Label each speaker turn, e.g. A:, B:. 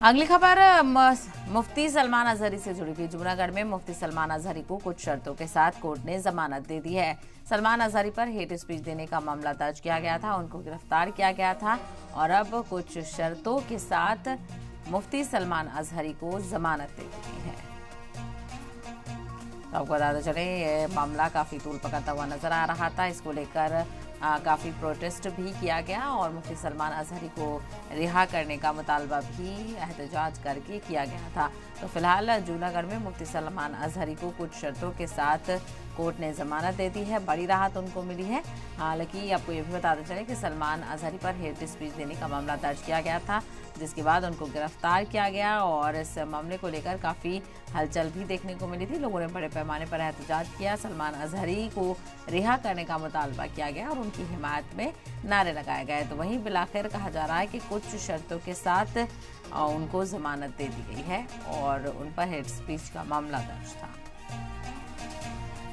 A: अगली खबर मुफ्ती सलमान अजहरी से जुड़ी हुई। जूनागढ़ में मुफ्ती सलमान अजहरी को कुछ शर्तों के साथ कोर्ट ने जमानत दे दी है। सलमान अजहरी पर हेट स्पीच देने का मामला दर्ज किया गया था, उनको गिरफ्तार किया गया था और अब कुछ शर्तों के साथ मुफ्ती सलमान अजहरी को जमानत दे दी है। तो आपको बताते चले ये मामला काफी तूल पकड़ता हुआ नजर आ रहा था। इसको लेकर काफी प्रोटेस्ट भी किया गया और मुफ्ती सलमान अजहरी को रिहा करने का मुतालबा भी एहतजाज करके किया गया था। तो फिलहाल जूनागढ़ में मुफ्ती सलमान अजहरी को कुछ शर्तों के साथ कोर्ट ने जमानत दे दी है। बड़ी राहत उनको मिली है। हालांकि आपको ये भी बताते चले कि सलमान अजहरी पर हेट स्पीच देने का मामला दर्ज किया गया था, जिसके बाद उनको गिरफ्तार किया गया और इस मामले को लेकर काफ़ी हलचल भी देखने को मिली थी। लोगों ने बड़े पैमाने पर एहतजाज किया, सलमान अजहरी को रिहा करने का मुतालबा किया गया और उनकी हिमायत में नारे लगाए गए। तो वहीं बिलाखिर कहा जा रहा है कि कुछ शर्तों के साथ उनको जमानत दे दी गई है और उन पर हेट स्पीच का मामला दर्ज था।